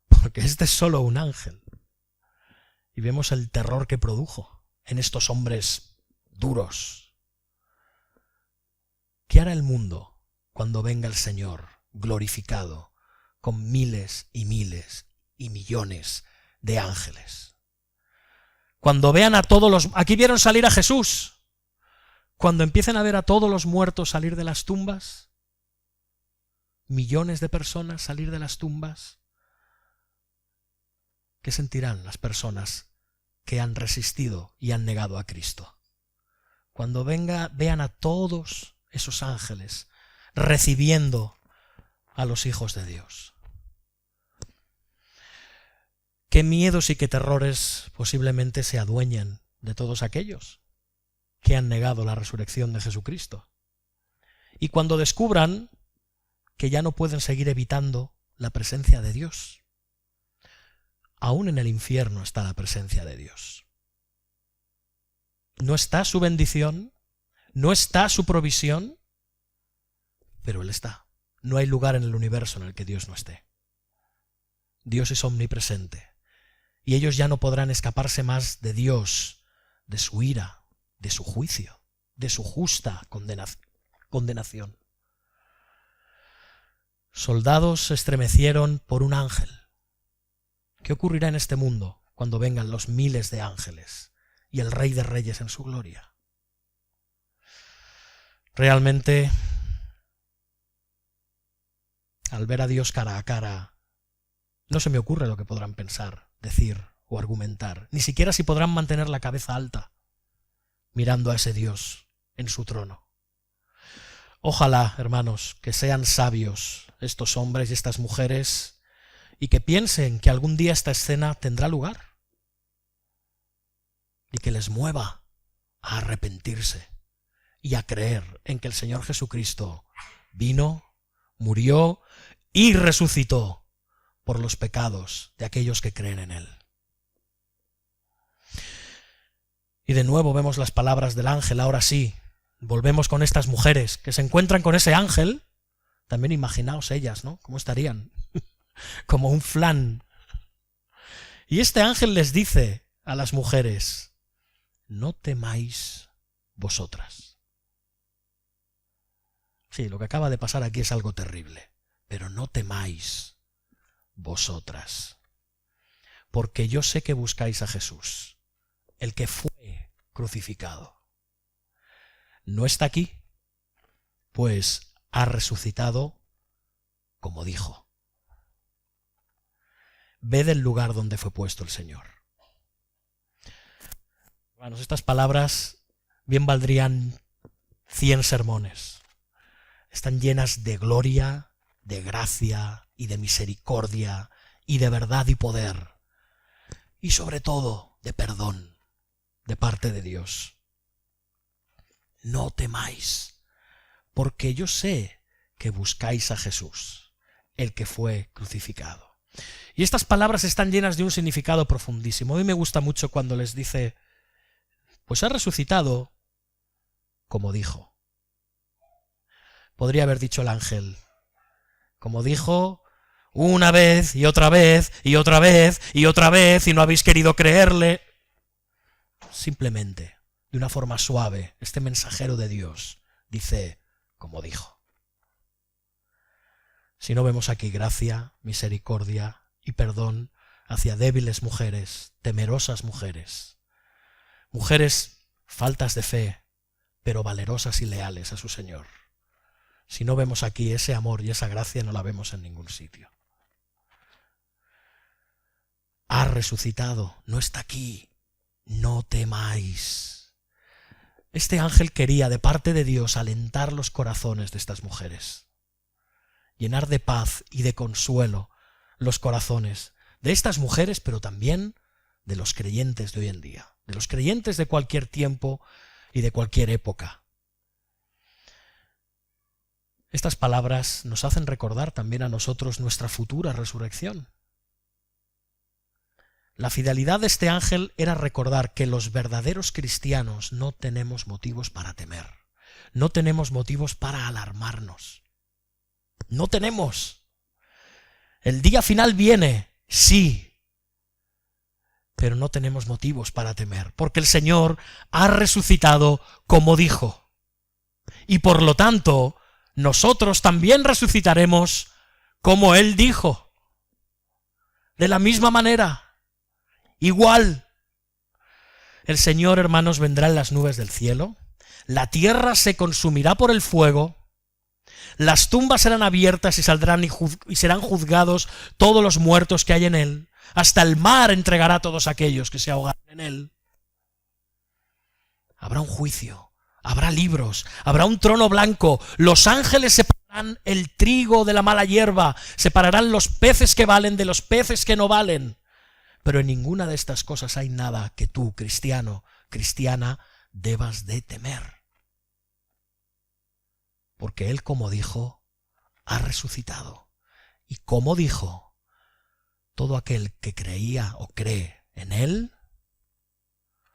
Porque este es solo un ángel. Y vemos el terror que produjo en estos hombres duros. ¿Qué hará el mundo cuando venga el Señor glorificado con miles y miles y millones de ángeles? Cuando vean a todos los... Aquí vieron salir a Jesús. Cuando empiecen a ver a todos los muertos salir de las tumbas, millones de personas salir de las tumbas, ¿qué sentirán las personas que han resistido y han negado a Cristo? Cuando vean a todos esos ángeles recibiendo a los hijos de Dios. Qué miedos y qué terrores posiblemente se adueñen de todos aquellos que han negado la resurrección de Jesucristo. Y cuando descubran que ya no pueden seguir evitando la presencia de Dios. Aún en el infierno está la presencia de Dios. No está su bendición, no está su provisión, pero Él está. No hay lugar en el universo en el que Dios no esté. Dios es omnipresente. Y ellos ya no podrán escaparse más de Dios, de su ira, de su juicio, de su justa condenación. Soldados se estremecieron por un ángel. ¿Qué ocurrirá en este mundo cuando vengan los miles de ángeles y el Rey de Reyes en su gloria? Realmente, al ver a Dios cara a cara, no se me ocurre lo que podrán pensar, decir o argumentar, ni siquiera si podrán mantener la cabeza alta, mirando a ese Dios en su trono. Ojalá, hermanos, que sean sabios estos hombres y estas mujeres y que piensen que algún día esta escena tendrá lugar y que les mueva a arrepentirse y a creer en que el Señor Jesucristo vino, murió y resucitó por los pecados de aquellos que creen en Él. Y de nuevo vemos las palabras del ángel. Ahora sí, volvemos con estas mujeres que se encuentran con ese ángel. También imaginaos ellas, ¿no? ¿Cómo estarían? Como un flan. Y este ángel les dice a las mujeres: no temáis vosotras. Sí, lo que acaba de pasar aquí es algo terrible, pero no temáis vosotras, porque yo sé que buscáis a Jesús, el que fue crucificado. No está aquí, pues ha resucitado como dijo. Ved el lugar donde fue puesto el Señor. Hermanos, estas palabras bien valdrían 100 sermones. Están llenas de gloria, de gracia y de misericordia y de verdad y poder. Y sobre todo de perdón de parte de Dios. No temáis, porque yo sé que buscáis a Jesús, el que fue crucificado. Y estas palabras están llenas de un significado profundísimo. A mí me gusta mucho cuando les dice, pues ha resucitado como dijo. Podría haber dicho el ángel, como dijo una vez y otra vez y otra vez y otra vez y no habéis querido creerle. Simplemente, de una forma suave, este mensajero de Dios dice, como dijo. Si no vemos aquí gracia, misericordia y perdón hacia débiles mujeres, temerosas mujeres, mujeres faltas de fe, pero valerosas y leales a su Señor. Si no vemos aquí ese amor y esa gracia, no la vemos en ningún sitio. Ha resucitado, no está aquí. No temáis. Este ángel quería, de parte de Dios, alentar los corazones de estas mujeres, llenar de paz y de consuelo los corazones de estas mujeres, pero también de los creyentes de hoy en día, de los creyentes de cualquier tiempo y de cualquier época. Estas palabras nos hacen recordar también a nosotros nuestra futura resurrección. La fidelidad de este ángel era recordar que los verdaderos cristianos no tenemos motivos para temer, no tenemos motivos para alarmarnos. No tenemos. El día final viene, sí, pero no tenemos motivos para temer, porque el Señor ha resucitado como dijo. Y por lo tanto, nosotros también resucitaremos como Él dijo. De la misma manera. Igual, el Señor, hermanos, vendrá en las nubes del cielo, la tierra se consumirá por el fuego, las tumbas serán abiertas y saldrán y serán juzgados todos los muertos que hay en él, hasta el mar entregará a todos aquellos que se ahogaron en él. Habrá un juicio, habrá libros, habrá un trono blanco, los ángeles separarán el trigo de la mala hierba, separarán los peces que valen de los peces que no valen. Pero en ninguna de estas cosas hay nada que tú, cristiano, cristiana, debas de temer. Porque Él, como dijo, ha resucitado. Y como dijo, todo aquel que creía o cree en Él,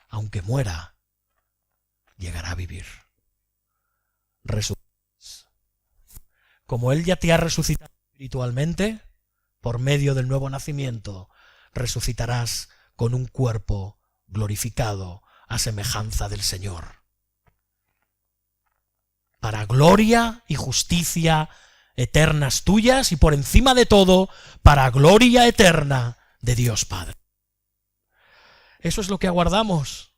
aunque muera, llegará a vivir. Como Él ya te ha resucitado espiritualmente, por medio del nuevo nacimiento, resucitarás con un cuerpo glorificado a semejanza del Señor. Para gloria y justicia eternas tuyas y por encima de todo, para gloria eterna de Dios Padre. Eso es lo que aguardamos.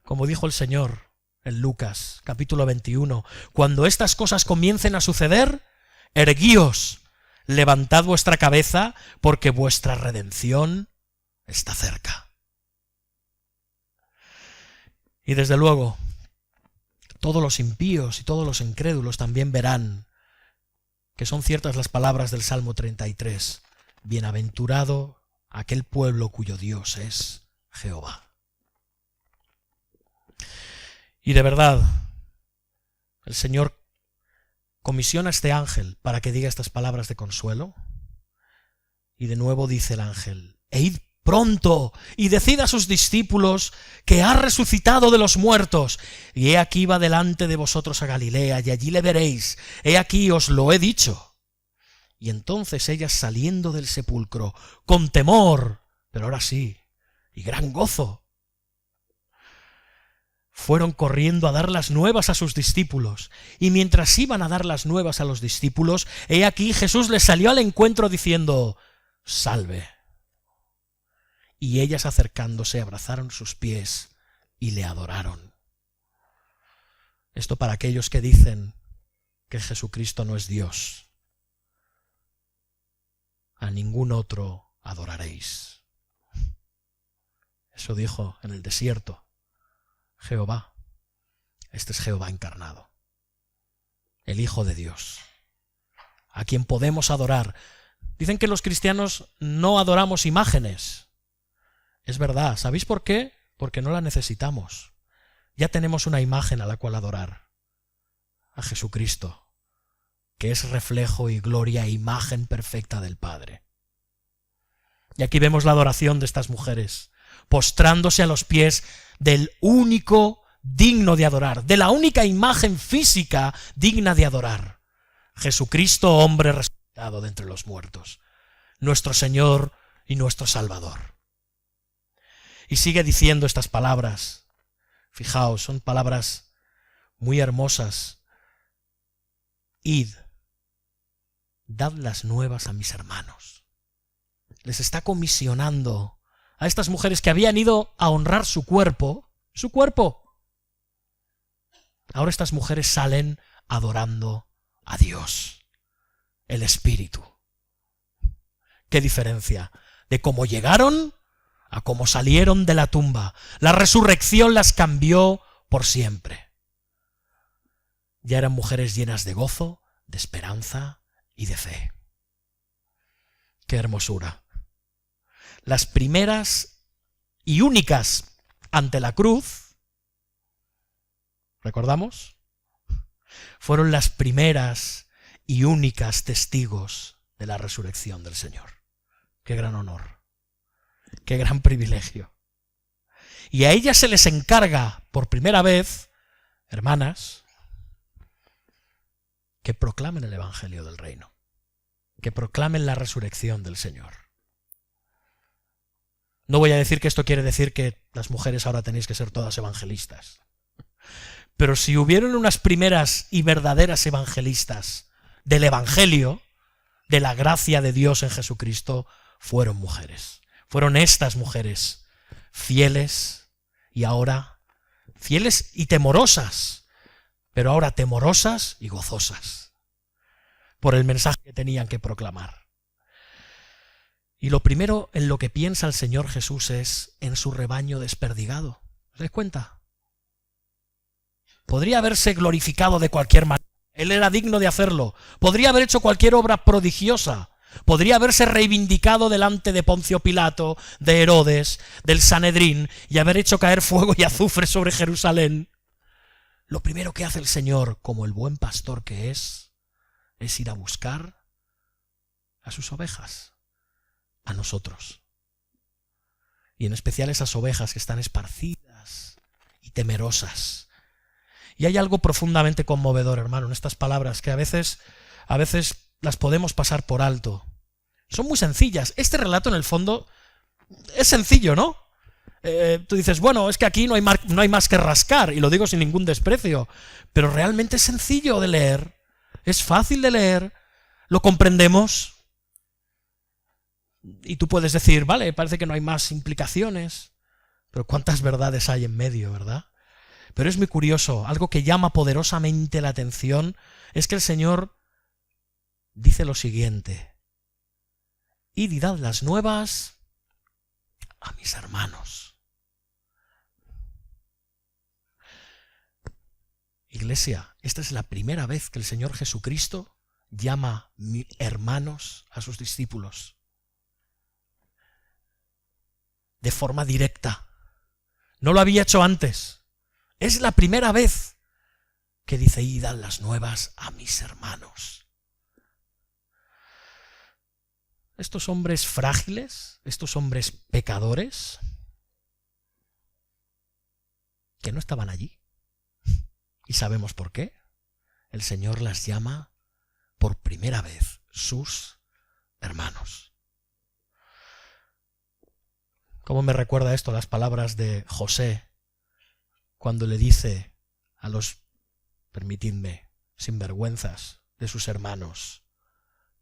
Como dijo el Señor en Lucas, capítulo 21, cuando estas cosas comiencen a suceder, erguíos, levantad vuestra cabeza, porque vuestra redención está cerca. Y desde luego, todos los impíos y todos los incrédulos también verán que son ciertas las palabras del Salmo 33. Bienaventurado aquel pueblo cuyo Dios es Jehová. Y de verdad, el Señor comisiona a este ángel para que diga estas palabras de consuelo. Y de nuevo dice el ángel, e id pronto y decid a sus discípulos que ha resucitado de los muertos. Y he aquí va delante de vosotros a Galilea, y allí le veréis. He aquí os lo he dicho. Y entonces ellas, saliendo del sepulcro, con temor, pero ahora sí, y gran gozo, fueron corriendo a dar las nuevas a sus discípulos. Y mientras iban a dar las nuevas a los discípulos, he aquí Jesús les salió al encuentro diciendo, salve. Y ellas, acercándose, abrazaron sus pies y le adoraron. Esto para aquellos que dicen que Jesucristo no es Dios. A ningún otro adoraréis. Eso dijo en el desierto Jehová. Este es Jehová encarnado, el Hijo de Dios, a quien podemos adorar. Dicen que los cristianos no adoramos imágenes. Es verdad. ¿Sabéis por qué? Porque no la necesitamos. Ya tenemos una imagen a la cual adorar, a Jesucristo, que es reflejo y gloria e imagen perfecta del Padre. Y aquí vemos la adoración de estas mujeres, postrándose a los pies del único digno de adorar, de la única imagen física digna de adorar, Jesucristo, hombre resucitado de entre los muertos, nuestro Señor y nuestro Salvador. Y sigue diciendo estas palabras. Fijaos, son palabras muy hermosas. Id, dad las nuevas a mis hermanos. Les está comisionando a estas mujeres que habían ido a honrar su cuerpo. Ahora estas mujeres salen adorando a Dios, el Espíritu. ¿Qué diferencia de cómo llegaron a cómo salieron de la tumba? La resurrección las cambió por siempre. Ya eran mujeres llenas de gozo, de esperanza y de fe. ¡Qué hermosura! Las primeras y únicas ante la cruz, ¿recordamos? Fueron las primeras y únicas testigos de la resurrección del Señor. Qué gran honor, qué gran privilegio. Y a ellas se les encarga por primera vez, hermanas, que proclamen el Evangelio del Reino, que proclamen la resurrección del Señor. No voy a decir que esto quiere decir que las mujeres ahora tenéis que ser todas evangelistas. Pero si hubieron unas primeras y verdaderas evangelistas del Evangelio, de la gracia de Dios en Jesucristo, fueron mujeres. Fueron estas mujeres fieles y ahora fieles y temorosas, pero ahora temorosas y gozosas por el mensaje que tenían que proclamar. Y lo primero en lo que piensa el Señor Jesús es en su rebaño desperdigado. ¿Os dais cuenta? Podría haberse glorificado de cualquier manera. Él era digno de hacerlo. Podría haber hecho cualquier obra prodigiosa. Podría haberse reivindicado delante de Poncio Pilato, de Herodes, del Sanedrín, y haber hecho caer fuego y azufre sobre Jerusalén. Lo primero que hace el Señor, como el buen pastor que es ir a buscar a sus ovejas, a nosotros. Y en especial esas ovejas que están esparcidas y temerosas. Y hay algo profundamente conmovedor, hermano, en estas palabras que a veces las podemos pasar por alto. Son muy sencillas. Este relato, en el fondo, es sencillo, ¿no? Tú dices, bueno, es que aquí no hay más que rascar, y lo digo sin ningún desprecio, pero realmente es sencillo de leer, es fácil de leer, lo comprendemos. Y tú puedes decir, vale, parece que no hay más implicaciones, pero cuántas verdades hay en medio, ¿verdad? Pero es muy curioso, algo que llama poderosamente la atención es que el Señor dice lo siguiente: id y dad las nuevas a mis hermanos. Iglesia, esta es la primera vez que el Señor Jesucristo llama hermanos a sus discípulos. De forma directa. No lo había hecho antes. Es la primera vez que dice, id y dad las nuevas a mis hermanos. Estos hombres frágiles, estos hombres pecadores, que no estaban allí. Y sabemos por qué. El Señor las llama por primera vez sus hermanos. ¿Cómo me recuerda esto las palabras de José cuando le dice a los, permitidme, sinvergüenzas de sus hermanos: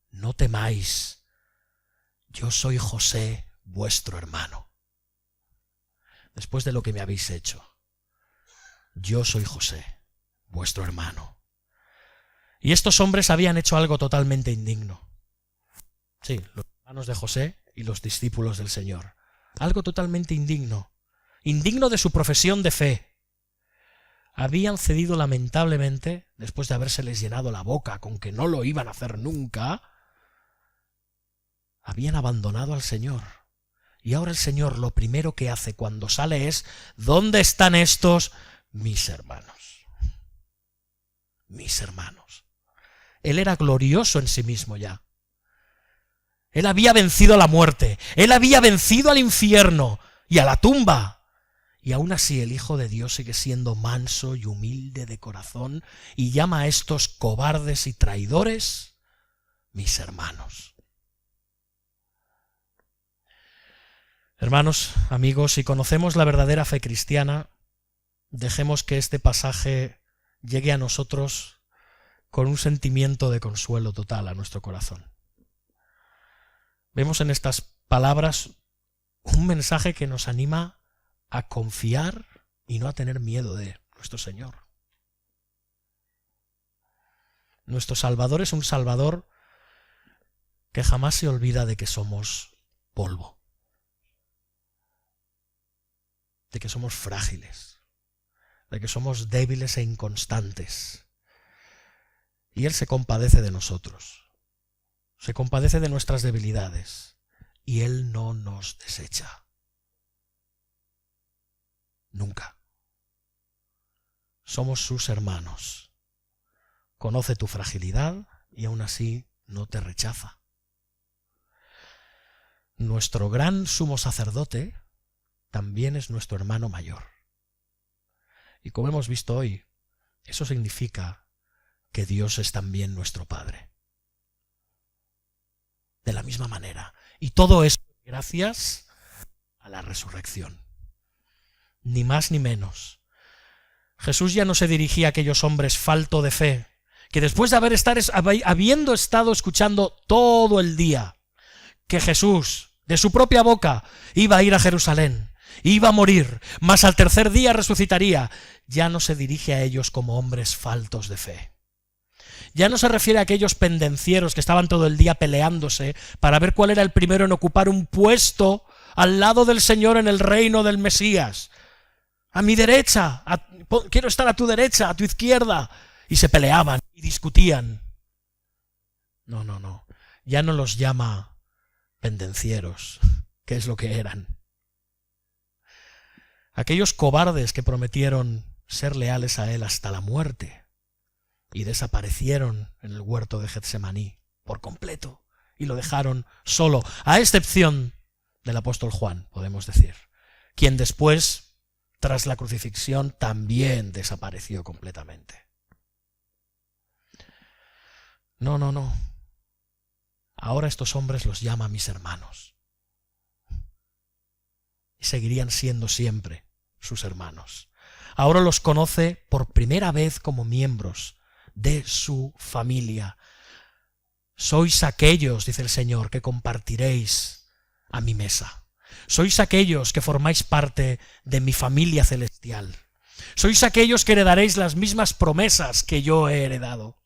no temáis, yo soy José, vuestro hermano. Después de lo que me habéis hecho, yo soy José, vuestro hermano. Y estos hombres habían hecho algo totalmente indigno. Sí, los hermanos de José y los discípulos del Señor. Algo totalmente indigno. Indigno de su profesión de fe. Habían cedido lamentablemente, después de habérseles llenado la boca con que no lo iban a hacer nunca, habían abandonado al Señor. Y ahora el Señor lo primero que hace cuando sale es: ¿dónde están estos mis hermanos? Mis hermanos. Él era glorioso en sí mismo ya. Él había vencido a la muerte, él había vencido al infierno y a la tumba. Y aún así el Hijo de Dios sigue siendo manso y humilde de corazón y llama a estos cobardes y traidores mis hermanos. Hermanos, amigos, si conocemos la verdadera fe cristiana, dejemos que este pasaje llegue a nosotros con un sentimiento de consuelo total a nuestro corazón. Vemos en estas palabras un mensaje que nos anima a confiar y no a tener miedo de nuestro Señor. Nuestro Salvador es un Salvador que jamás se olvida de que somos polvo, de que somos frágiles, de que somos débiles e inconstantes. Y Él se compadece de nosotros. Se compadece de nuestras debilidades y Él no nos desecha. Nunca. Somos sus hermanos. conoce tu fragilidad y aún así no te rechaza. Nuestro gran sumo sacerdote también es nuestro hermano mayor. Y como hemos visto hoy, eso significa que Dios es también nuestro Padre. De la misma manera. Y todo eso gracias a la resurrección. Ni más ni menos. Jesús ya no se dirigía a aquellos hombres falto de fe, que después de habiendo estado escuchando todo el día que Jesús, de su propia boca, iba a ir a Jerusalén, iba a morir, mas al tercer día resucitaría, ya no se dirige a ellos como hombres faltos de fe. Ya no se refiere a aquellos pendencieros que estaban todo el día peleándose para ver cuál era el primero en ocupar un puesto al lado del Señor en el reino del Mesías. A mi derecha, quiero estar a tu derecha, a tu izquierda. Y se peleaban y discutían. No. Ya no los llama pendencieros, que es lo que eran. Aquellos cobardes que prometieron ser leales a él hasta la muerte y desaparecieron en el huerto de Getsemaní por completo y lo dejaron solo, a excepción del apóstol Juan, podemos decir, quien después, tras la crucifixión, también desapareció completamente. No. Ahora estos hombres los llama mis hermanos. Y seguirían siendo siempre sus hermanos. Ahora los conoce por primera vez como miembros de su familia. Sois aquellos, dice el Señor, que compartiréis a mi mesa. Sois aquellos que formáis parte de mi familia celestial. Sois aquellos que heredaréis las mismas promesas que yo he heredado.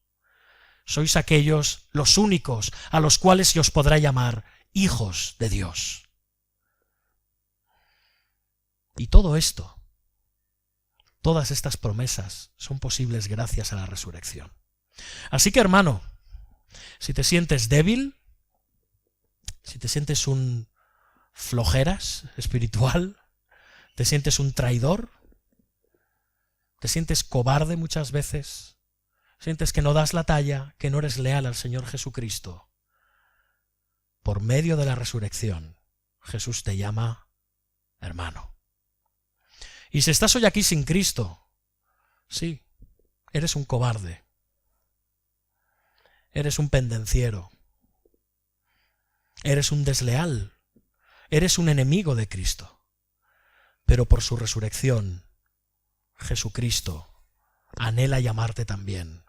Sois aquellos, los únicos, a los cuales se os podrá llamar hijos de Dios. Y todo esto, todas estas promesas son posibles gracias a la resurrección. Así que, hermano, si te sientes débil, si te sientes un flojeras espiritual, te sientes un traidor, te sientes cobarde muchas veces, sientes que no das la talla, que no eres leal al Señor Jesucristo, por medio de la resurrección, Jesús te llama hermano. Y si estás hoy aquí sin Cristo, sí, eres un cobarde, eres un pendenciero, eres un desleal, eres un enemigo de Cristo, pero por su resurrección, Jesucristo anhela llamarte también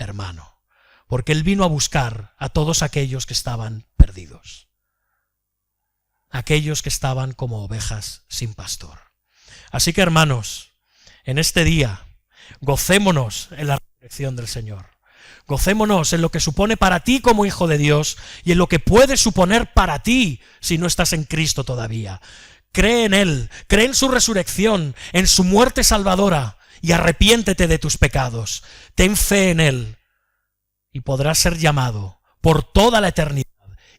hermano, porque Él vino a buscar a todos aquellos que estaban perdidos, aquellos que estaban como ovejas sin pastor. Así que, hermanos, en este día, gocémonos en la resurrección del Señor. Gocémonos en lo que supone para ti como hijo de Dios y en lo que puede suponer para ti si no estás en Cristo todavía. Cree en Él, cree en su resurrección, en su muerte salvadora y arrepiéntete de tus pecados. Ten fe en Él y podrás ser llamado por toda la eternidad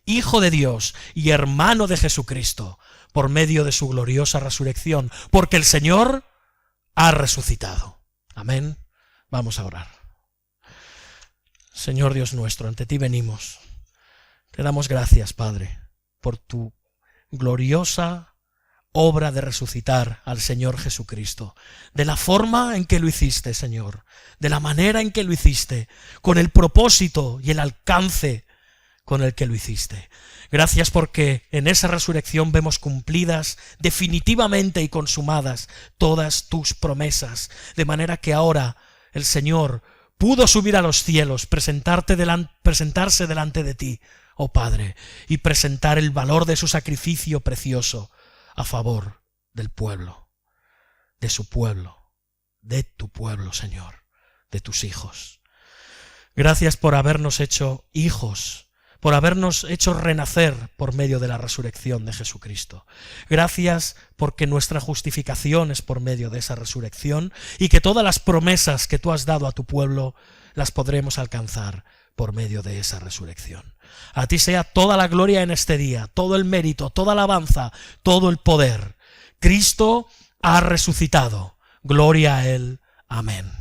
hijo de Dios y hermano de Jesucristo por medio de su gloriosa resurrección, porque el Señor ha resucitado. Amén. Vamos a orar. Señor Dios nuestro, ante ti venimos. Te damos gracias, Padre, por tu gloriosa obra de resucitar al Señor Jesucristo, de la forma en que lo hiciste, Señor, de la manera en que lo hiciste, con el propósito y el alcance con el que lo hiciste. Gracias porque en esa resurrección vemos cumplidas definitivamente y consumadas todas tus promesas, de manera que ahora el Señor pudo subir a los cielos, presentarse delante de ti, oh Padre, y presentar el valor de su sacrificio precioso a favor del pueblo, de su pueblo, de tu pueblo, Señor, de tus hijos. Gracias por habernos hecho hijos, por habernos hecho renacer por medio de la resurrección de Jesucristo. Gracias porque nuestra justificación es por medio de esa resurrección y que todas las promesas que tú has dado a tu pueblo las podremos alcanzar por medio de esa resurrección. A ti sea toda la gloria en este día, todo el mérito, toda la alabanza, todo el poder. Cristo ha resucitado. Gloria a Él. Amén.